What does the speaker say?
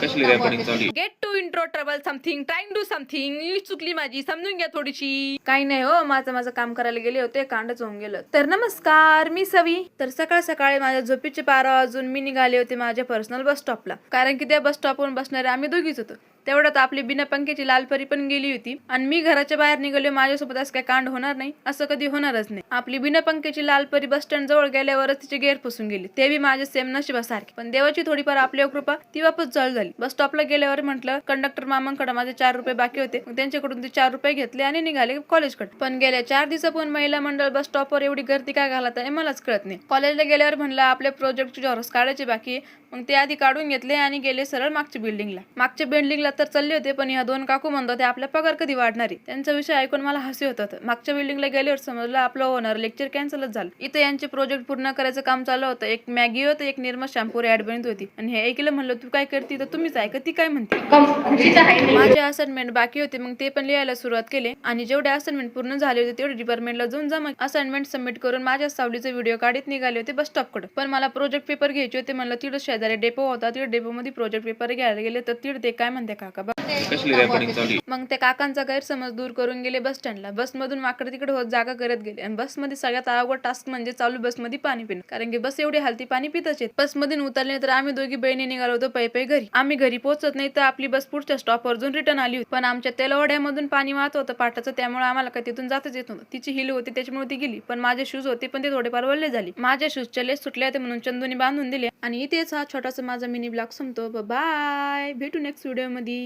कसली रेकॉर्डिंग चालू आहे? Get to intro trouble something trying do something. English चुकली माझी, समजून घ्या थोडीशी. काही नाही हो, माझं काम करायला गेले होते, कांडच होऊन गेलं. तर नमस्कार, मी सवी. तर सकाळ सकाळी माझ्या झोपीचे 12 वाजून मी निघाले होते माझ्या पर्सनल बस स्टॉपला, कारण की त्या बस स्टॉपवरून बसणारे आम्ही दोघीच होतो. तेवढ्यात आपली बिना पंख्याची लाल परी पण गेली होती आणि मी घराच्या बाहेर निघाले. माझ्यासोबत असं काय कांड होणार नाही, असं कधी होणारच नाही. आपली बिना पंख्याची लाल परी बस स्टँड जवळ गेल्यावरच तिचे गेअर पुसून गेली, ते बी माझे सेम नशिबासारखे. पण देवाची थोडीफार आपल्यावर कृपा, ती वापस चालू झाली. बस स्टॉपला गेल्यावर म्हटलं कंडक्टर मामांकडे माझे 4 रुपये बाकी होते, मग त्यांच्याकडून ते 4 रुपये घेतले आणि निघाले कॉलेजकडे. पण गेल्या 4 दिवसापूर्वी महिला मंडळ बस स्टॉपवर एवढी गर्दी काय घालत आहे मलाच कळत नाही. कॉलेजला गेल्यावर म्हणलं आपल्या प्रोजेक्टचे झेरॉक्स काढायचे बाकी, मग ते आधी काढून घेतले आणि गेले सरळ मागच्या बिल्डिंगला तर चालले होते. पण ह्या 2 काकू म्हणत होते आपला पगार कधी वाढणार आहे. त्यांचा विषय ऐकून मला हसू येत होतं. मागच्या बिल्डिंगला गेल्यावर समजलं आपलं होणार लेक्चर कॅन्सलच झालं. इथं यांचे प्रोजेक्ट पूर्ण करायचं काम चालू होतं. एक मॅगी होतं, एक निर्मा शॅम्पू ऍड बनत होती आणि हे ऐकलं. म्हणलं तू काय करते, तर तुम्हीच ऐका ती काय म्हणते. माझे असाइनमेंट बाकी होते, मग ते पण लिहायला सुरुवात केले आणि जेवढे असाइनमेंट पूर्ण झाले होते तेवढे डिपार्टमेंटला जाऊन जमा असाइनमेंट सबमिट करून माझ्या सावलीचा व्हिडिओ काढत निघाले होते बस स्टॉपकडे. पण मला प्रोजेक्ट पेपर घ्यायचे होते. म्हणलं तिथं शेजारी डेपो होता, तिथे डेपो मध्ये प्रोजेक्ट पेपर घ्यायला गेले तर तिथे ते काय म्हणते काका कसली रेकॉर्डिंग चालू आहे? मग त्या काकांचा गैरसमज दूर करून गेले बस स्टँडला. बसमधून वाकडे तिकडे होत जागा करत गेले आणि बसमध्ये सगळ्यात अवघड टास्क म्हणजे चालू बसमध्ये पाणी पिणं, कारण की बस एवढी हलती पाणी पितच येत. बसमधून उतरले तर आम्ही दोघी बहिणी निघालो होतो पै घरी. आम्ही घरी पोहोचत नाही तर आपली बस पुढच्या स्टॉपवर जाऊन रिटर्न आली होती. पण आमच्या तेलवड्यामधून पाणी वाहत होतं पाटाचं, त्यामुळे आम्हाला काय तिथून जातच येत नव्हतं. तिची हिल होती त्याच्यामुळे ती गेली, पण माझे शूज होते पण ते थोडेफार वल्ले झाले. माझ्या शूजच्या लेस सुटले होते म्हणून चंदूने बांधून दिले. आणि इथेच हा छोटासा माझा मिनी ब्लॉग संपतो. बाय, भेटू नेक्स्ट व्हिडिओ मध्ये.